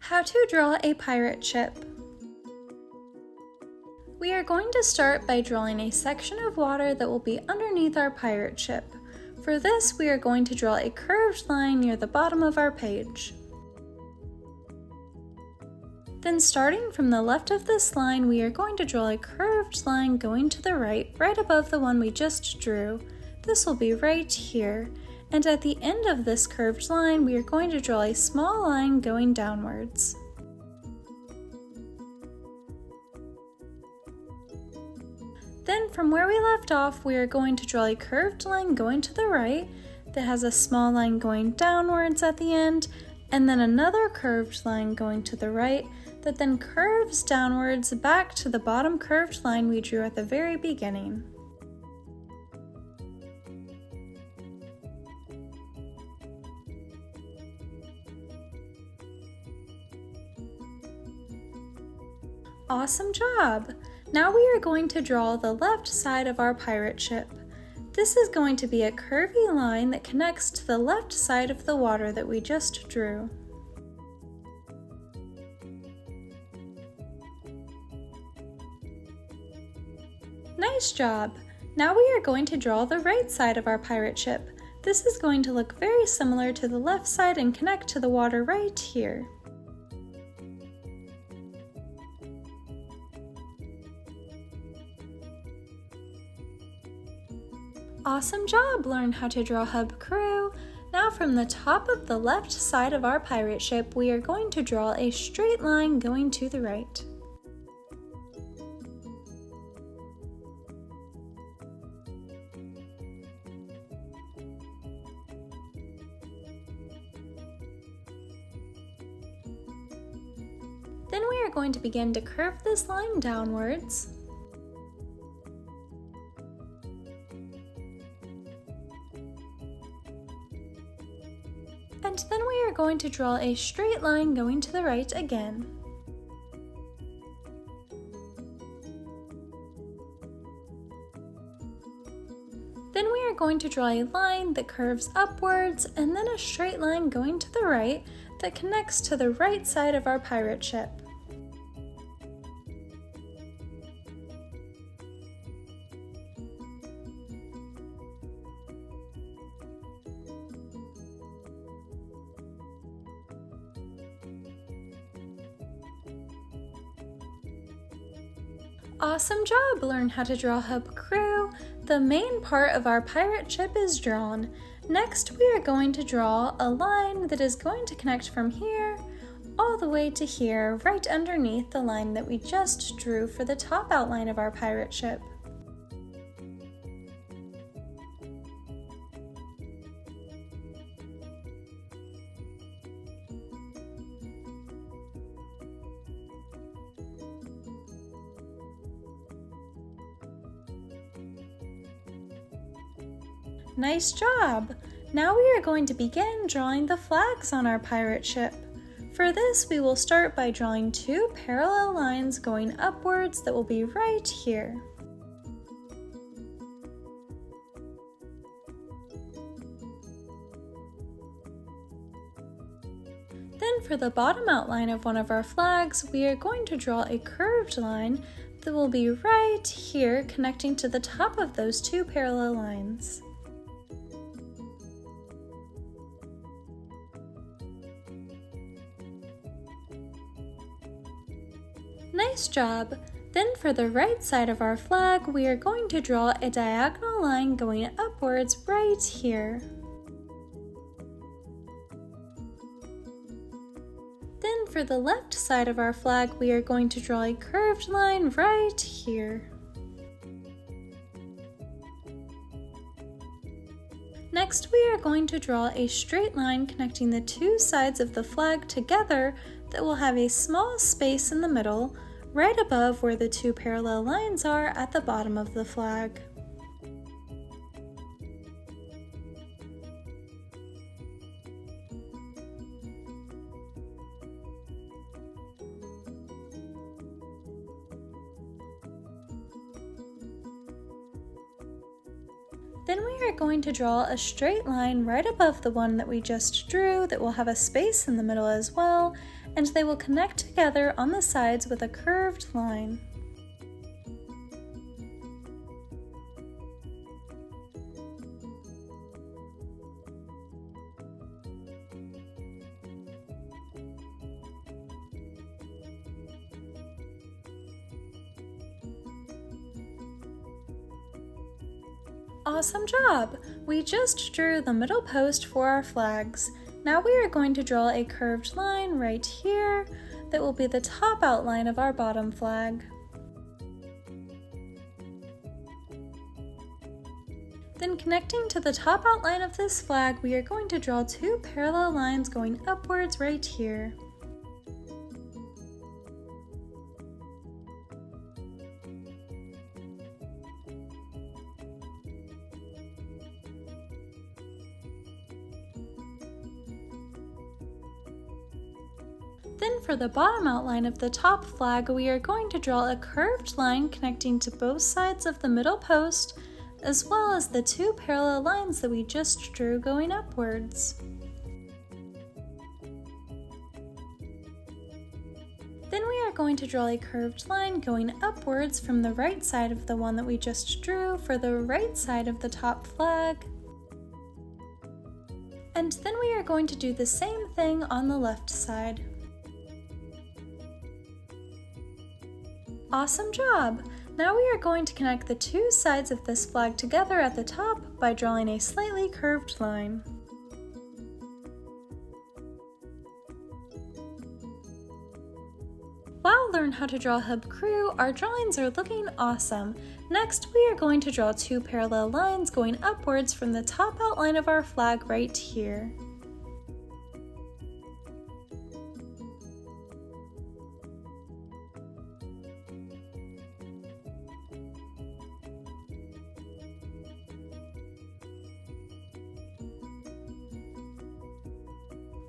How to draw a pirate ship. We are going to start by drawing a section of water that will be underneath our pirate ship. For this, we are going to draw a curved line near the bottom of our page. Then starting from the left of this line, we are going to draw a curved line going to the right above the one we just drew. This will be right here. And at the end of this curved line, we are going to draw a small line going downwards. Then from where we left off, we are going to draw a curved line going to the right that has a small line going downwards at the end, and then another curved line going to the right that then curves downwards back to the bottom curved line we drew at the very beginning. Awesome job! Now we are going to draw the left side of our pirate ship. This is going to be a curvy line that connects to the left side of the water that we just drew. Nice job! Now we are going to draw the right side of our pirate ship. This is going to look very similar to the left side and connect to the water right here. Awesome job! Learn how to draw hub crew. Now from the top of the left side of our pirate ship, we are going to draw a straight line going to the right. Then we are going to begin to curve this line downwards. And then we are going to draw a straight line going to the right again. Then we are going to draw a line that curves upwards and then a straight line going to the right that connects to the right side of our pirate ship. Awesome job! Learn how to draw hub crew. The main part of our pirate ship is drawn. Next, we are going to draw a line that is going to connect from here all the way to here, right underneath the line that we just drew for the top outline of our pirate ship. Nice job! Now we are going to begin drawing the flags on our pirate ship. For this, we will start by drawing two parallel lines going upwards that will be right here. Then for the bottom outline of one of our flags, we are going to draw a curved line that will be right here connecting to the top of those two parallel lines. Nice job! Then for the right side of our flag, we are going to draw a diagonal line going upwards right here. Then for the left side of our flag, we are going to draw a curved line right here. Next, we are going to draw a straight line connecting the two sides of the flag together that will have a small space in the middle, right above where the two parallel lines are at the bottom of the flag. Then we are going to draw a straight line right above the one that we just drew that will have a space in the middle as well, and they will connect together on the sides with a curved line. Awesome job! We just drew the middle post for our flags. Now we are going to draw a curved line right here that will be the top outline of our bottom flag. Then connecting to the top outline of this flag, we are going to draw two parallel lines going upwards right here. Then for the bottom outline of the top flag, we are going to draw a curved line connecting to both sides of the middle post, as well as the two parallel lines that we just drew going upwards. Then we are going to draw a curved line going upwards from the right side of the one that we just drew for the right side of the top flag. And then we are going to do the same thing on the left side. Awesome job! Now we are going to connect the two sides of this flag together at the top by drawing a slightly curved line. Wow, learn how to draw hub crew, our drawings are looking awesome. Next, we are going to draw two parallel lines going upwards from the top outline of our flag right here.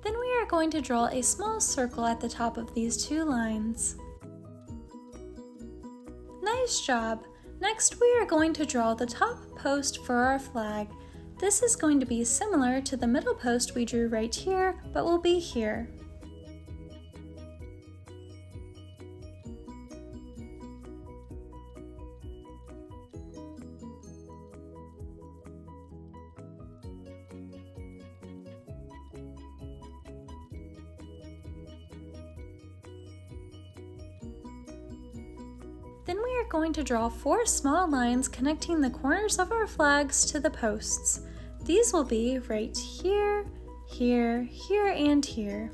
Then we are going to draw a small circle at the top of these two lines. Nice job! Next we are going to draw the top post for our flag. This is going to be similar to the middle post we drew right here, but will be here. Then we are going to draw 4 small lines connecting the corners of our flags to the posts. These will be right here, here, here, and here.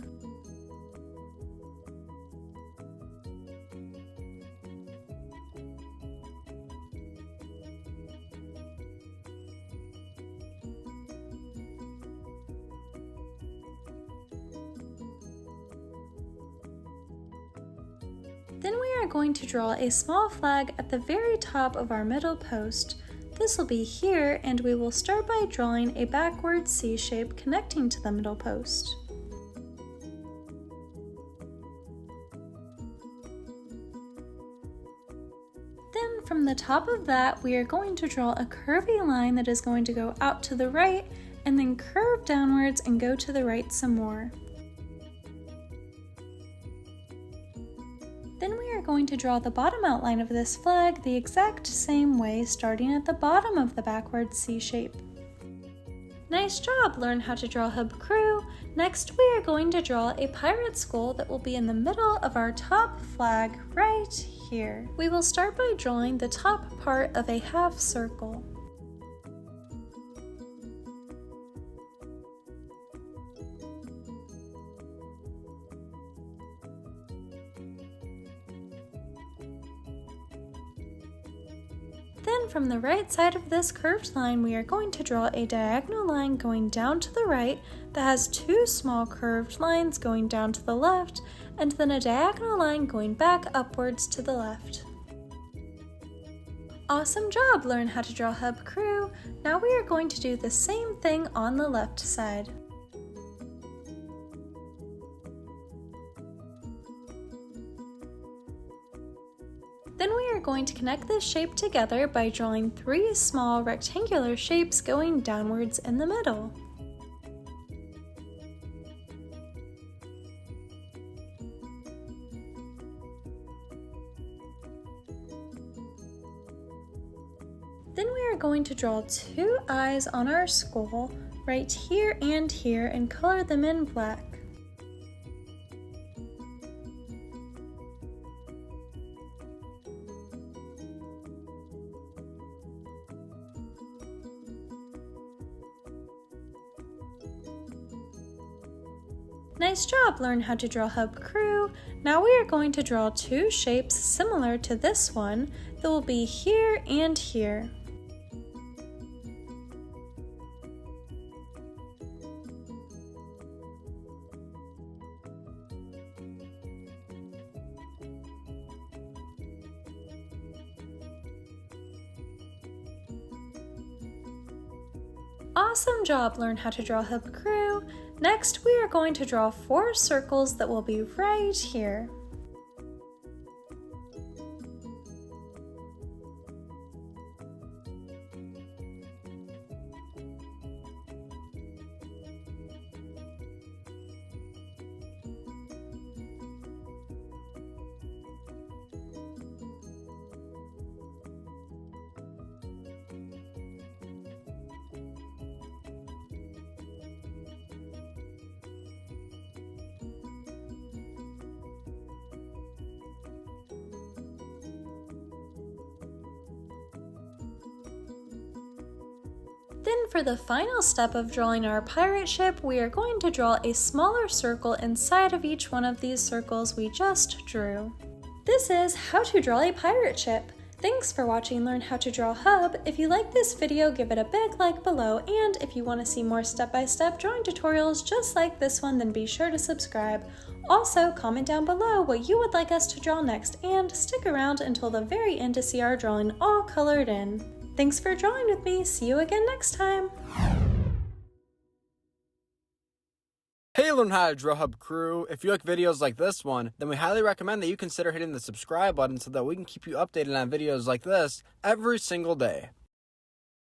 Then we are going to draw a small flag at the very top of our middle post. This will be here, and we will start by drawing a backward C shape connecting to the middle post. Then from the top of that, we are going to draw a curvy line that is going to go out to the right and then curve downwards and go to the right some more. Then we are going to draw the bottom outline of this flag the exact same way, starting at the bottom of the backward C shape. Nice job! Learn how to draw hub crew. Next we are going to draw a pirate skull that will be in the middle of our top flag right here. We will start by drawing the top part of a half circle. Then from the right side of this curved line, we are going to draw a diagonal line going down to the right that has 2 small curved lines going down to the left, and then a diagonal line going back upwards to the left. Awesome job! Learn how to draw hub crew. Now we are going to do the same thing on the left side. Then we are going to connect this shape together by drawing 3 small rectangular shapes going downwards in the middle. Then we are going to draw 2 eyes on our skull, right here and here, and color them in black. Nice job! Learn how to draw hub crew. Now we are going to draw 2 shapes similar to this one that will be here and here. Awesome job! Learn how to draw hub crew. Next, we are going to draw 4 circles that will be right here. Then for the final step of drawing our pirate ship, we are going to draw a smaller circle inside of each one of these circles we just drew. This is how to draw a pirate ship. Thanks for watching Learn How to Draw Hub. If you like this video, give it a big like below, and if you want to see more step-by-step drawing tutorials just like this one, then be sure to subscribe. Also, comment down below what you would like us to draw next, and stick around until the very end to see our drawing all colored in. Thanks for drawing with me. See you again next time. Hey Learn How to Draw Hub crew, if you like videos like this one, then we highly recommend that you consider hitting the subscribe button so that we can keep you updated on videos like this every single day.